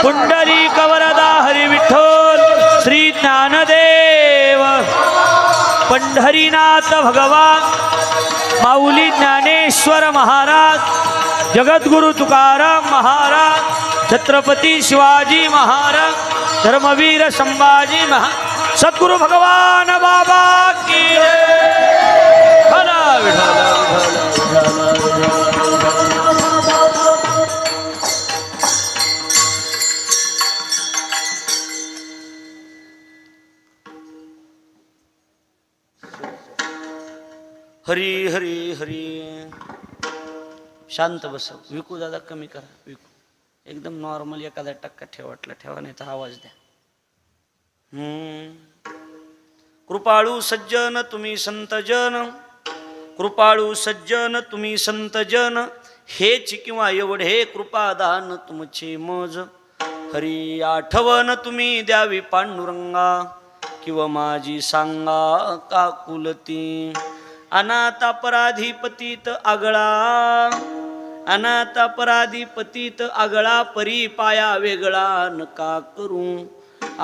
पुंडलिक वरदा हरी विठ्ठल श्री ज्ञानदेव पंढरीनाथ भगवान माऊली ज्ञानेश्वर महाराज जगद्गुरु तुकाराम महाराज छत्रपती शिवाजी महाराज धर्मवीर संभाजी महाराज सद्गुरु भगवान बाबा की हरी हरी हरी. शांत बस. विकू दादा कमी करा. विकू एकदम नॉर्मल एखादा टक्का ठेवटला ठेवा नाही तर आवाज द्या. कृपाळू सज्जन तुम्ही संतजन कृपाळू सज्जन तुम्ही संतजन हेच किंवा एवढे कृपादान तुमचे मज हरी आठवण तुम्ही द्यावी पांडुरंगा किंवा माझी सांगा काकुलती अनाथ अपराधी पतित आगळा अनाथ अपराधी पतित आगळा परी पाया वेगळा नका करू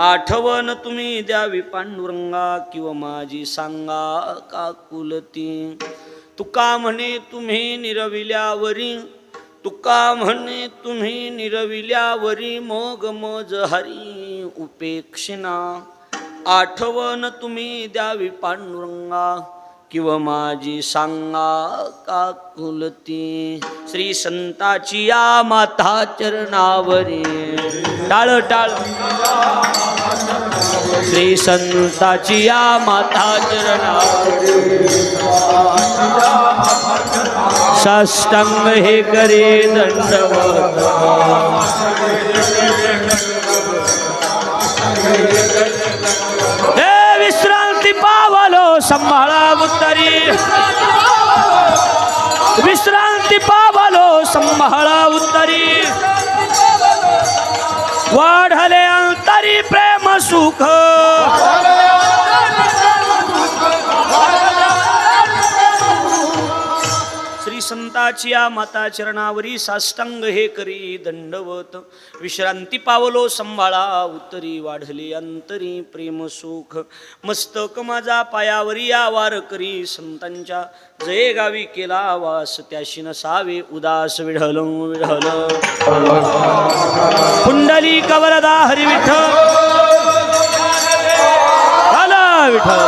आठवण तुम्ही द्यावी पांडुरंगा किंवा माझी सांगा काकुलती तुका म्हणे तुम्ही निरविल्यावरी तुका म्हणे तुम्ही निरविल्यावरी मोग मज हरी उपेक्षिना आठवण तुम्ही द्यावी पांडुरंगा किंवा माझी सांगा काकुलती श्री संताची या माता चरणावरी टाळ टाळ श्री संताची या माता चरणावरी साष्टांग हे करे दंडवत विश्रांती पावलो संभाळा उत्तरी विश्रांती पावलो संभाळा उत्तरी वाढले अंतरी प्रेम सुख श्री संताची या माता चरणावरी साष्टांग हे करी दंडवत विश्रांती पावलो संभाळा उत्तरी वाढले अंतरी प्रेम सुख मस्तक माझा पायावरी या वार करी संतांच्या जय गावी केला वास त्याशी नसावे उदास विढल विढल पुंडलिक वरदा हरी विठ्ठल विठ्ठल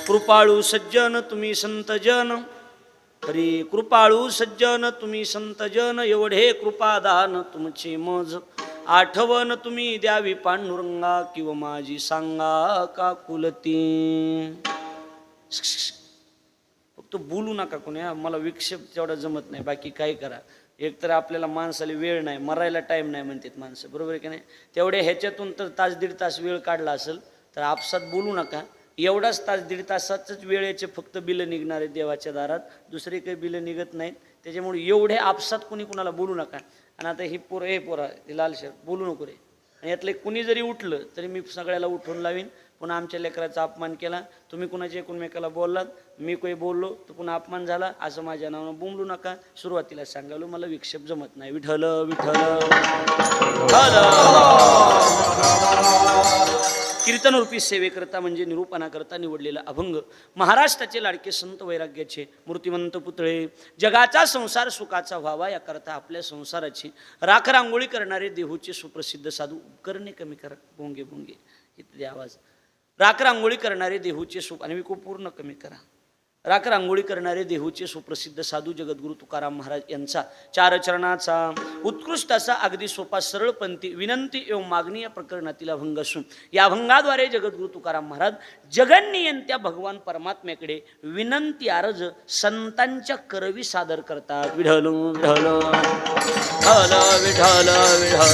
कृपाळू सज्जन तुम्ही संतजन हरी कृपाळू सज्जन तुम्ही संतजन एवढे कृपादान तुमचे मज आठवण तुम्ही द्यावी पांडुरंगा किंवा माझी सांगा काकुलती फक्त बोलू नका कोणी मला विक्षेप तेवढा जमत नाही बाकी काय करा एकतर आपल्याला माणसाला वेळ नाही मरायला टाइम नाही म्हणतात माणसं बरोबर आहे की नाही तेवढे ह्याच्यातून तर तास दीड तास वेळ काढला असेल तर आपसात बोलू नका एवढाच तास दीड तासाचंच वेळेचे फक्त बिलं निघणार आहेत देवाच्या दारात दुसरे काही बिलं निघत नाहीत त्याच्यामुळे एवढे आपसात कुणी कुणाला बोलू नका आणि आता ही पोरं हे पोरा हे लाल शर्ट बोलू नको रे आणि यातले कुणी जरी उठलं तरी मी सगळ्याला उठवून लावीन पुन्हा आमच्या लेकराचा अपमान केला तुम्ही कुणाच्या एकमेकाला बोललात मी काही बोललो तर पुन्हा अपमान झाला असं माझ्या नावानं बोंबलू नका सुरुवातीला सांगालो मला विक्षेप जमत नाही विठ्ठल विठ्ठल कीर्तनरूपी सेवेकरता म्हणजे निरूपणाकरता निवडलेला अभंग महाराष्ट्राचे लाडके संत वैराग्याचे मूर्तिमंत पुतळे जगाचा संसार सुखाचा व्हावा याकरता आपल्या संसाराची राख रांगोळी करणारे देहूचे सुप्रसिद्ध साधू करणे कमी करा भोंगे भोंगे इथले आवाज राख रांगोळी करणारे देहूचे आणि मी खूप पूर्ण कमी करा राख रांगोळी करणारे देहूचे सुप्रसिद्ध साधू जगद्गुरु तुकाराम महाराज यांचा चार चरणाचा उत्कृष्ट असा अगदी सोपा सरळपंथी विनंती एवं मागणी या प्रकरणातील अभंग असून या अभंगाद्वारे जगद्गुरु तुकाराम महाराज जगन्नियंत्या भगवान परमात्म्याकडे विनंती अर्ज संतांच्या करवी सादर करतात विठ्ठल विठ्ठल विठ्ठल विठ्ठल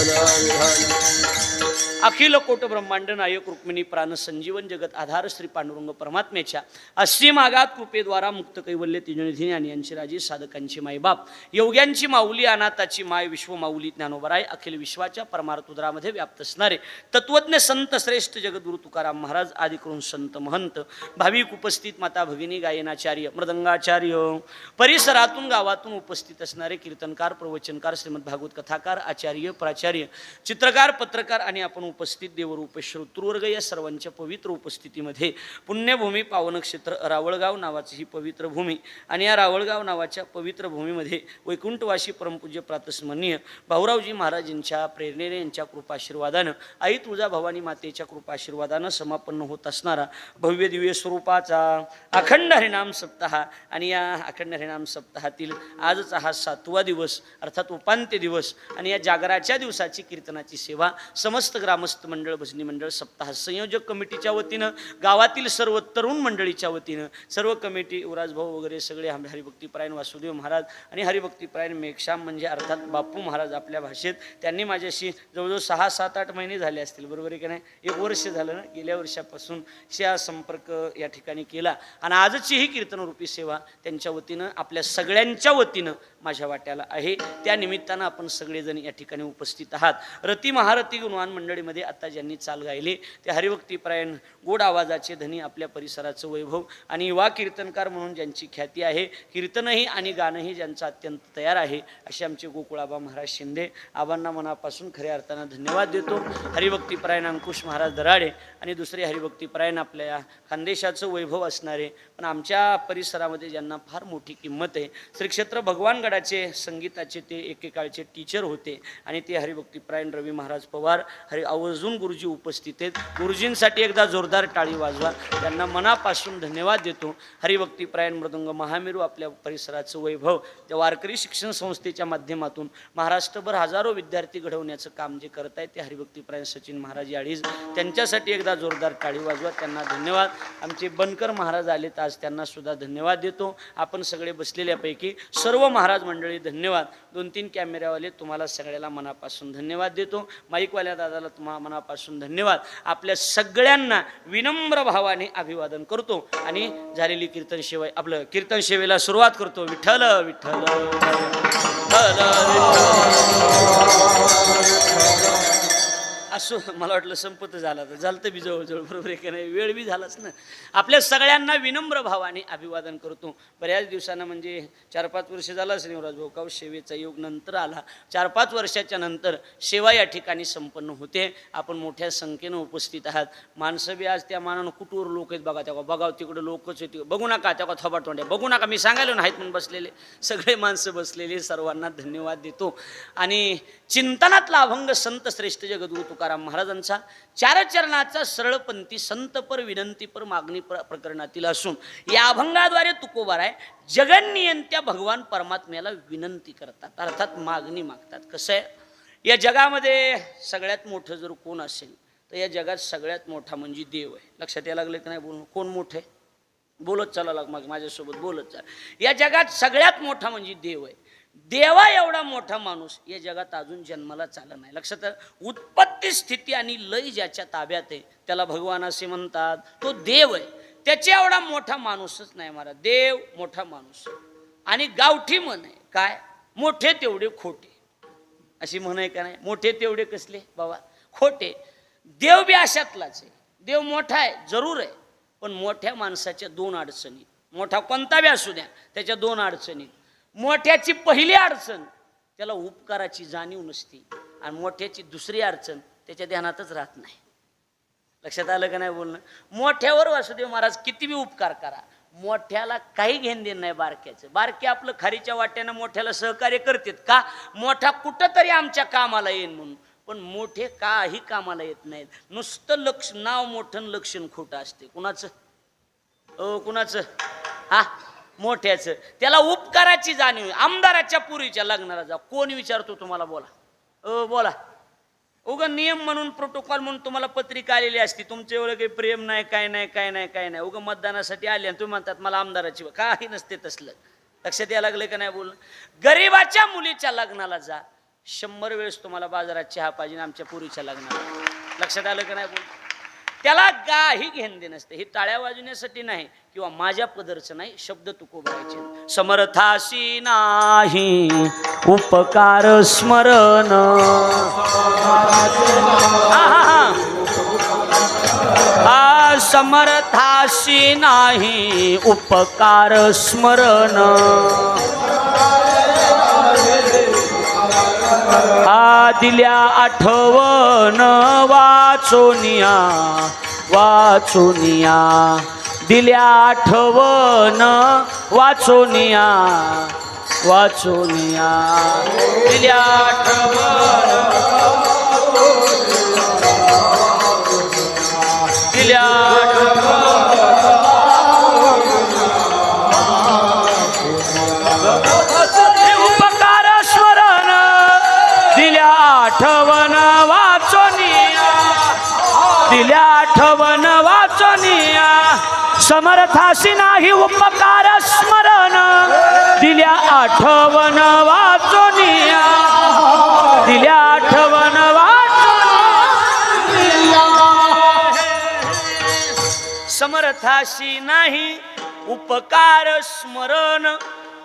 अखिल कोट ब्रह्मांड नायक रुक्मिणी प्राण संजीवन जगत आधार श्री पांडुरंग परमात्म्याच्या असीम आगात कृपेद्वारा मुक्त कैवल्य तिजनिधी आणि यांची राजी साधकांची मायबाप योग्यांची माऊली अनाथाची माय विश्व माऊली ज्ञानोबराय अखिल विश्वाच्या परमार्थ उदरामध्ये व्याप्त असणारे तत्वज्ञ संत श्रेष्ठ जगद्गुरु तुकाराम महाराज आदी करून संत महंत भाविक उपस्थित माता भगिनी गायनाचार्य मृदंगाचार्य परिसरातून गावातून उपस्थित असणारे कीर्तनकार प्रवचनकार श्रीमद भागवत कथाकार आचार्य प्राचार्य चित्रकार पत्रकार आणि आपण उपस्थित देवरूप श्रोतृवर्ग या सर्वांच्या पवित्र उपस्थितीमध्ये पुण्यभूमी पावन क्षेत्र रावळगाव नावाची ही पवित्र भूमी आणि या रावळगाव नावाच्या पवित्र भूमीमध्ये वैकुंठवासी परमपूज्य प्रातस्मरणीय भाऊरावजी महाराजांच्या प्रेरणेने यांच्या कृपाशीर्वादानं आई तुळजा भवानी मातेच्या कृपाशीर्वादानं समापन्न होत असणारा भव्य दिव्य स्वरूपाचा अखंड हरिनाम सप्ताह आणि या अखंड हरिनाम सप्ताहातील आजचा हा 7वा दिवस अर्थात उपांत्य दिवस आणि या जागराच्या दिवसाची कीर्तनाची सेवा समस्त ग्रामस्थ मंडळ भजनी मंडळ सप्ताह संयोजक कमिटीच्या वतीनं गावातील सर्व तरुण मंडळीच्या वतीनं सर्व कमिटी युवराज भाऊ वगैरे सगळे हरिभक्तीपरायण वासुदेव महाराज आणि हरिभक्तीपरायण मेघश्याम म्हणजे अर्थात बापू महाराज आपल्या भाषेत त्यांनी माझ्याशी जवळजवळ 6, 7, 8 महिने झाले असतील बरोबर आहे की नाही 1 वर्ष झालं ना गेल्या वर्षापासून हा संपर्क या ठिकाणी केला आणि आजची ही कीर्तनरूपी सेवा त्यांच्या वतीनं आपल्या सगळ्यांच्या वतीनं माझ्या वाट्याला आहे त्या निमित्तानं आपण सगळेजण या ठिकाणी उपस्थित आहात रती महारथी गुणवान मंडळीमध्ये आता ज्यांनी चाल गायली ते हरिभक्तीपरायण गोड आवाजाचे धनी आपल्या परिसराचं वैभव आणि युवा कीर्तनकार म्हणून ज्यांची ख्याती आहे कीर्तनही आणि गाणंही ज्यांचं अत्यंत तयार आहे असे आमचे गोकुळाबा महाराज शिंदे आबांना मनापासून खऱ्या अर्थानं धन्यवाद देतो हरिभक्तीपरायण अंकुश महाराज दराडे आणि दुसरे हरिभक्तीपरायण आपल्या खानदेशाचं वैभव असणारे पण आमच्या परिसरामध्ये ज्यांना फार मोठी किंमत आहे श्री क्षेत्र भगवानगडाचे संगीताचे ते एकेकाळचे टीचर होते आणि ते हरिभक्तीपरायण रवी महाराज पवार आवर्जून गुरुजी उपस्थित आहेत गुरुजींसाठी एकदा जोरदार टाळी वाजवा त्यांना मनापासून धन्यवाद देतो हरिभक्तीपरायण मृदंग महामेरू आपल्या परिसराचं वैभव त्या वारकरी शिक्षण संस्थेच्या माध्यमातून महाराष्ट्रभर हजारो विद्यार्थी घडवण्याचं काम जे करत आहेत ते हरिभक्तीपरायण सचिन महाराज याडीज त्यांच्यासाठी एकदा जोरदार टाळी वाजवा त्यांना धन्यवाद आमचे बनकर महाराज आलेत आज त्यांना सुद्धा धन्यवाद देतो आपण सगळे बसलेल्यापैकी सर्व महाराज मंडळी धन्यवाद 2-3 कॅमेऱ्यावाले तुम्हाला सगळ्याला मनापासून धन्यवाद देतो माईकवाल्या दादाला तुम्हाला मनापासून धन्यवाद आपल्या सगळ्यांना विनम्र भावाने अभिवादन करतो आणि झालेली कीर्तन सेवा आपलं कीर्तन सेवेला सुरुवात करतो विठ्ठल विठ्ठल असो मला वाटलं संपत झाला तर झालं तर बी जवळजवळ बरोबर आहे की नाही वेळ बी झालाच ना आपल्या सगळ्यांना विनम्र भावाने अभिवादन करतो बऱ्याच दिवसानं म्हणजे 4-5 वर्ष झालं असेल युवराज भाऊ सेवेचा योग नंतर आला 4-5 वर्षाच्या नंतर सेवा या ठिकाणी संपन्न होते आपण मोठ्या संख्येनं उपस्थित आहात माणसं बी आज त्या मानानं कुठवर लोक आहेत बघा तेव्हा बघाव तिकडं लोकच आहेत बघू नका तेव्हा थोबाड तोंड्या बघू नका मी सांगायलो नाहीत म्हणून बसलेले सगळे माणसं बसलेले सर्वांना धन्यवाद देतो आणि चिंतनातला अभंग संत श्रेष्ठ जगद्गुरु तुकाराम महाराजांचा 4 चरणाचा सरळपंथी संतपर विनंतीपर मागणी प्रकरणातील असून या अभंगाद्वारे तुकोबाराय जगन्नियंत्या भगवान परमात्म्याला विनंती करतात अर्थात मागणी मागतात कसं आहे या जगामध्ये सगळ्यात मोठं जर कोण असेल तर या जगात सगळ्यात मोठा म्हणजे देव आहे लक्षात यायला लागलं की नाही बोलून कोण मोठं आहे बोलत चाला लाग मग माझ्यासोबत बोलत चाल या जगात सगळ्यात मोठा म्हणजे देव आहे देवा एवढा मोठा माणूस या जगात अजून जन्माला चालला नाही लक्षात उत्पत्ती स्थिती आणि लय ज्याच्या ताब्यात आहे त्याला भगवान असे म्हणतात तो देव आहे त्याच्या एवढा मोठा माणूसच नाही महाराज देव मोठा माणूस आणि गावठी म्हण आहे काय मोठे तेवढे खोटे अशी म्हण आहे का नाही मोठे तेवढे कसले बाबा खोटे देव बी अशातलाच आहे देव मोठा आहे जरूर आहे पण मोठ्या माणसाच्या 2 अडचणी मोठा कोणता बी असू द्या त्याच्या 2 अडचणी मोठ्याची पहिली अडचण त्याला उपकाराची जाणीव नसती आणि मोठ्याची दुसरी अडचण त्याच्या ध्यानातच राहत नाही लक्षात आलं का नाही बोलणं मोठ्यावर वासुदेव महाराज किती बी उपकार करा मोठ्याला काही घेण देण नाही बारक्याचं बारके आपलं खारीच्या वाट्यानं मोठ्याला सहकार्य करतात का मोठा कुठं तरी आमच्या कामाला येईन म्हणून पण मोठे काही कामाला येत नाहीत नुसतं नाव मोठं लक्षण खोटं असते कुणाचं कुणाचं हा मोठ्याचं त्याला उपकाराची जाणीव आमदाराच्या पुरीच्या लग्नाला जा कोण विचारतो तुम्हाला बोला बोला उगा नियम म्हणून प्रोटोकॉल म्हणून तुम्हाला पत्रिका आलेली असती तुमच्या एवढं काही प्रेम नाही काय नाही काय नाही काय नाही उगा मतदानासाठी आले आणि तुम्ही म्हणतात मला आमदाराची काही नसते तसलं लक्षात यायला लागलं का नाही बोलणं गरीबाच्या मुलीच्या लग्नाला जा 100 वेळेस तुम्हाला बाजारात चहा पाहिजे आमच्या पुरीच्या लग्नाला. लक्षात आलं का नाही? बोल, त्याला काही घेण दे नसते. हे टाळ्या वाजवण्यासाठी नाही किंवा माझ्या पदरचं नाही, शब्द तुकोबायचे. समर्थाशी नाही उपकार स्मरण, समर्थाशी नाही उपकार स्मरण, दिल्या आठवण वाचोनिया वाचोनिया, दिल्या आठवण वाचोनिया वाचोनिया, दिल्या आठवण दिल्या उपकार स्मरण, दिल्या आठवण वाचोनिया, दिल्या आठवण वाचोनिया, समर्थाशी नाही उपकार स्मरण, दिल्या आठवण वाचोनिया, दिल्या आठवण वाचोनिया, समर्थाशी नाही उपकार स्मरण,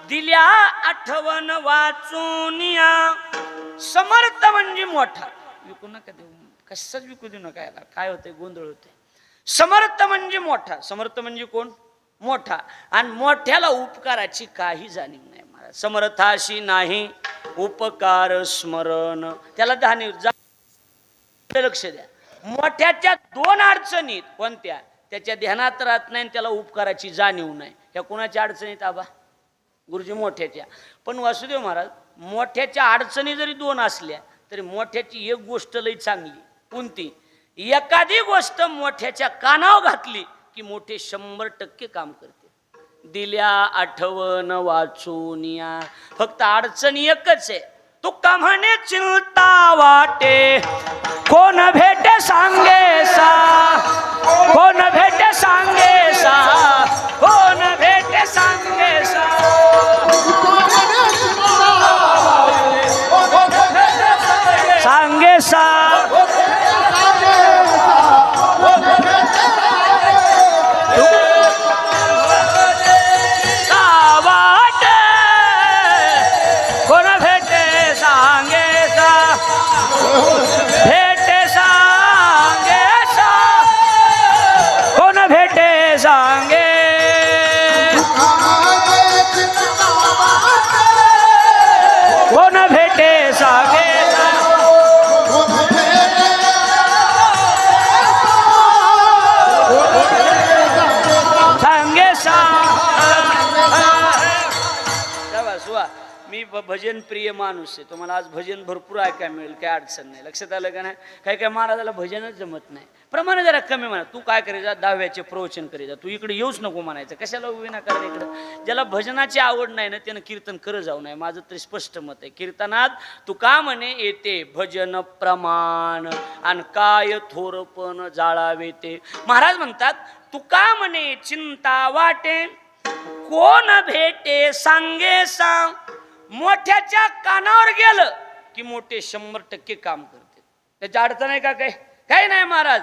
दिल्या आठवण वाचोनिया. समर्थ म्हणजे मोठा. विकू नका देऊ, कशाच विकू देऊ नका याला, काय होतंय गोंधळ होते. समर्थ म्हणजे मोठा. समर्थ म्हणजे कोण? मोठा. आणि मोठ्याला उपकाराची काही जाणीव नाही महाराज. समर्थाशी नाही उपकार स्मरण, त्याला जाणीव. लक्ष द्या, मोठ्याच्या 2 अडचणीत कोणत्या? त्याच्या ध्यानात राहत नाही, त्याला उपकाराची जाणीव नाही. ह्या कोणाच्या अडचणीत आबा? गुरुजी मोठ्याच्या. पण वासुदेव महाराज, मोठ्याच्या अडचणी जरी 2 असल्या तरी मोठ्याची एक गोष्ट लई चांगली. कोणती? एखादी गोष्ट मोठ्याच्या कानावर घातली की मोठे 100% काम करते. दिल्या आठवण वाचूनिया. फक्त अडचण एकच आहे, तुका म्हणे चिंता वाटे, कोण भेटे सांगे सा, कोण भेटे सांगे सा, कोण भेटे सांगे सा, सांगे सा, कोण भेटे सांगे सा, भेटे सांगे सा, कोण भेटे सांगे, कोण भेटे सांगे सांगे सा. मी भजन प्रिय माणूस आहे, तुम्हाला आज भजन भरपूर ऐकायला मिळेल, काय अडचण नाही. लक्षात आलं का नाही? काय काय महाराजाला भजनच जमत नाही, प्रमाण जरा कमी म्हणा. तू काय करायचा? 10व्याचे प्रवचन करायचा, तू इकडे येऊच नको म्हणायचं. कशाला उभी ना करा इकडं? ज्याला भजनाची आवड नाही ना त्यानं कीर्तन करत जाऊ नये. माझं तरी स्पष्ट मत आहे. कीर्तनात तू का म्हणे येते भजन प्रमाण, आणि काय थोरपण जाळावे ते. महाराज म्हणतात तू का म्हणे चिंता वाटे, कोण भेटे सांगे सांग. मोठ्याच्या कानावर गेलं की मोठे 100% काम करते. त्याची अडचण आहे का? काही नाही महाराज.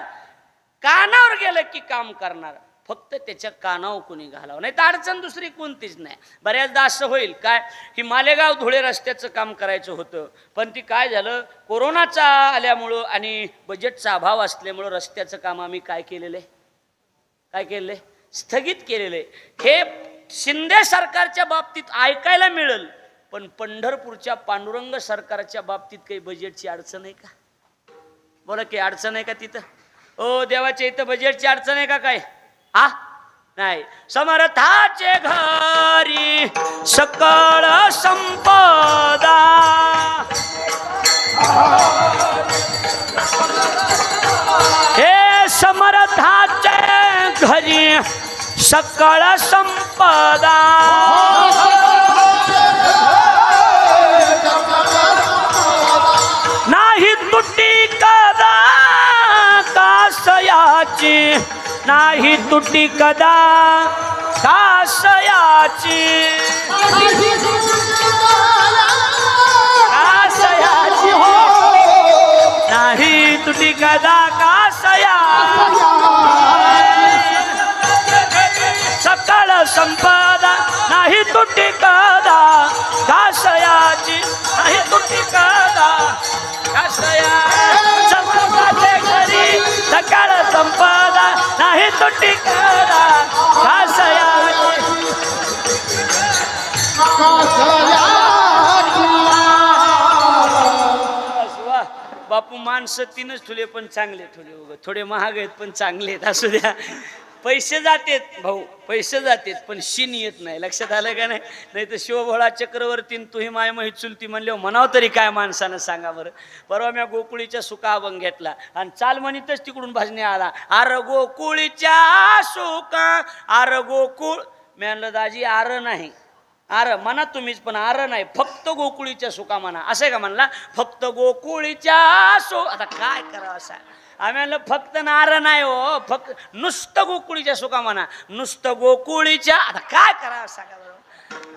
कानावर गेलं की काम करणार, फक्त त्याच्या कानावर कोणी घालावं, नाही तर अडचण दुसरी कोणतीच नाही. बऱ्याचदा असं होईल काय, ही मालेगाव धुळे रस्त्याचं काम करायचं होतं, पण ती काय झालं, कोरोनाचा आल्यामुळं आणि बजेटचा अभाव असल्यामुळं रस्त्याचं काम आम्ही काय केलेलं आहे, काय केलेलं आहे, स्थगित केलेलं आहे. हे शिंदे सरकारच्या बाबतीत ऐकायला मिळेल, पण पंढरपूरच्या पांडुरंग सरकारच्या बाबतीत काही बजेटची अडचण आहे का? बोला की अडचण आहे का तिथं? ओ देवाच्या इथं बजेटची अडचण आहे का काय? हा नाही. समर्थाचे घरी सकळ संपदा, हे समर्थाचे घरी सकळ संपदा, नाही तुटी कदा कासयाची, नाही तुटी कदा कासयाची, कासयाची नाही तुटी कदा कासया सकळ संपदा नाही तुटी कदा कासयाची नाही तुटी कदा कासया संपदाचे घरी सकळ संपदा नाही तुटी कदा कासयाची बापू माणसं तीनच ठुले पण चांगले ठुले उग थोडे महाग आहेत पण चांगले आहेत असू द्या पैसे जातेत भाऊ पैसे जातेत पण शिन येत नाही लक्षात आलं का नाही नाही तर शिवभोळा चक्रवर्ती तुही माय माही चुलती म्हणले म्हणाव तरी काय माणसानं सांगा बरं परवा मी गोकुळीच्या सुका अभंग घेतला आणि चाल म्हणतच तिकडून भाजणे आला आर गोकुळीच्या सुका आर गोकुळ मी म्हणलं दाजी आर नाही आर म्हणा तुम्हीच पण आर नाही फक्त गोकुळीच्या सुका म्हणा असं का म्हणला फक्त गोकुळीच्या आता काय करावं असं आम्ही म्हणलं फक्त नार नाही हो फक्त नुसतं गोकुळीच्या सुका म्हणा नुसतं गोकुळीच्या आता काय करावं सांगा बरोबर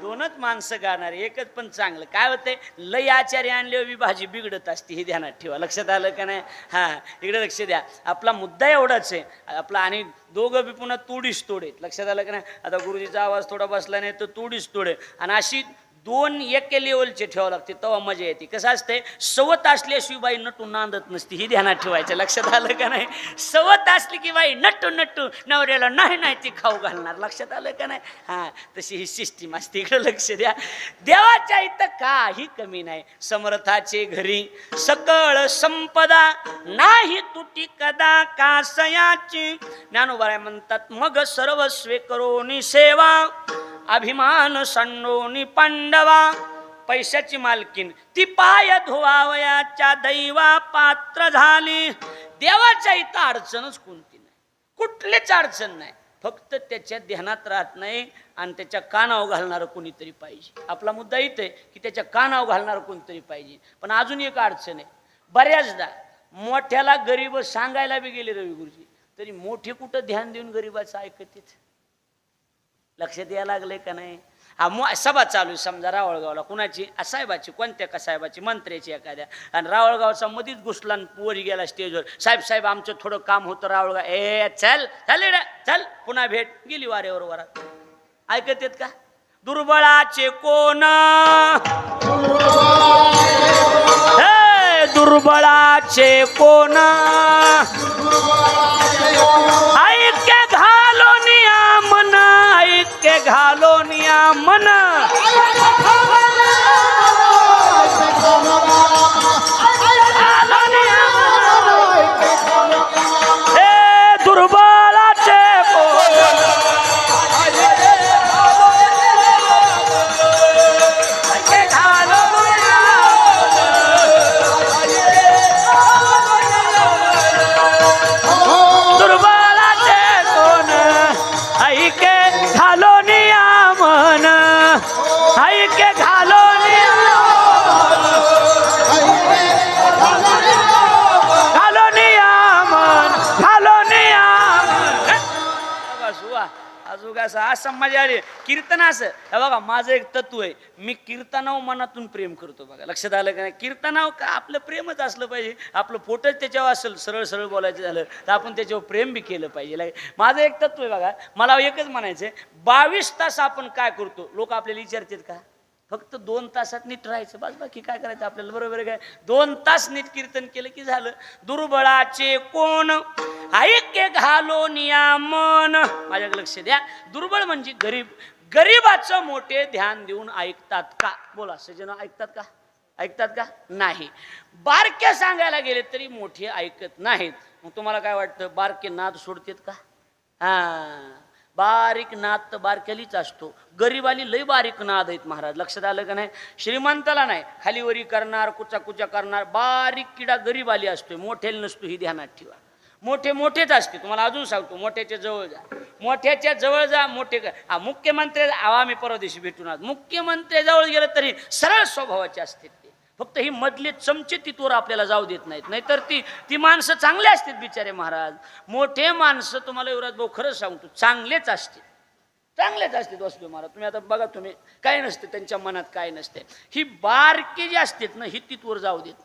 दोनच माणसं गाणार एकच पण चांगलं काय होतंय लय आचार्य आणले भाजी बिघडत असते हे ध्यानात ठेवा लक्षात आलं का नाही हा इकडे लक्ष द्या आपला मुद्दा एवढाच आहे आपला आणि दोघं बी पुन्हा तोडीस तोडे लक्षात आलं का नाही आता गुरुजीचा आवाज थोडा बसला नाही तर तोडीस तोडे आणि अशी दोन एके लेवलचे ठेवावं लागते तेव्हा मजा येते कसं असते सवत असल्याशिवाय बाई नटू नांदत नसती ही ध्यानात ठेवायचं लक्षात आलं का नाही सवत असली की बाई नटू नटू नवऱ्याला नाही नाही ती खाऊ घालणार लक्षात आलं का नाही हा तशी ही सिस्टीम असते इकडे लक्ष द्या देवाच्या इथं काही कमी नाही समर्थाचे घरी सकळ संपदा नाही तुटी कदा कासयाची ज्ञानोबा म्हणतात मग सर्वस्वे करोनी सेवा अभिमान संडोनी पांडवा पैशाची मालकीन ती पाय धुवावयाच्या दैवा पात्र झाली देवाच्या इथं अडचणच कोणती नाही कुठलीच अडचण नाही फक्त त्याच्या ध्यानात राहत नाही आणि त्याच्या कानावर घालणारं कोणीतरी पाहिजे आपला मुद्दा इथं आहे की त्याच्या कानावर घालणारं कोणीतरी पाहिजे पण अजून एक अडचण आहे बऱ्याचदा मोठ्याला गरीब सांगायला बी गेले रवी गुरुजी तरी मोठे कुठं ध्यान देऊन गरीबाचं ऐकतात लक्षात यायला लागले का नाही हा सभा चालू आहे समजा रावळगावला कुणाची साहेबाची कोणत्या का साहेबाची मंत्र्याची एखाद्या आणि रावळगावचा मधीच घुसला वरी गेला स्टेजवर साहेब आमचं थोडं काम होतं रावळगाव चल चल पुन्हा भेट गेली वाऱ्यावर वरात ऐकत येत का दुर्बळाचे कोण दुर्बळाचे कोण ऐक्य घालोनिया मन ऐक्य घालोनिया मन हे दुर्बळाचे कोण असं मजा आली कीर्तन असं बघा माझं एक तत्व आहे मी कीर्तनावर मनातून प्रेम करतो बघा लक्षात आलं का नाही कीर्तनावर का आपलं प्रेमच असलं पाहिजे आपलं पोटच त्याच्यावर असेल सरळ सरळ बोलायचं झालं तर आपण त्याच्यावर प्रेम बी केलं पाहिजे माझं एक तत्व आहे बघा मला एकच म्हणायचं 22 तास आपण काय करतो लोक आपल्याला विचारतात का फक्त 2 तासात नीट राहायचं बस बाकी काय करायचं आपल्याला बरोबर काय 2 तास नीट कीर्तन केलं की झालं दुर्बळाचे कोण ऐक्य घालो नियामन माझ्याकडे लक्ष द्या दुर्बळ म्हणजे गरीबाचं मोठे ध्यान देऊन ऐकतात का बोला सजन ऐकतात का नाही बारके सांगायला गेले तरी मोठे ऐकत नाहीत मग तुम्हाला काय वाटतं बारके नाद सोडतात का हा बारीक नाद तर बारक्यालीच असतो गरीबाली लय बारीक नाद आहेत महाराज लक्षात आलं का नाही श्रीमंताला नाही खालीवरी करणार कुचा करणार बारीक किडा गरीबाली असतोय मोठ्याला नसतो ही ध्यानात ठेवा मोठेच असते तुम्हाला अजून सांगतो मोठ्याच्या जवळ जा मोठे मुख्यमंत्री आम्ही परवा दिवशी भेटून आज मुख्यमंत्र्याजवळ गेलं तरी सरळ स्वभावाचे असते ते फक्त ही मधले चमचे तिथवर आपल्याला जाऊ देत नाहीत नाहीतर ती माणसं चांगले असतात बिचारे महाराज मोठे माणसं तुम्हाला युवराज भाऊ खरंच सांगतो चांगलेच असते वसुदेव महाराज तुम्ही आता बघा तुम्ही काय नसते त्यांच्या मनात काय नसते ही बारके जे असतात ना ही तिथवर जाऊ देत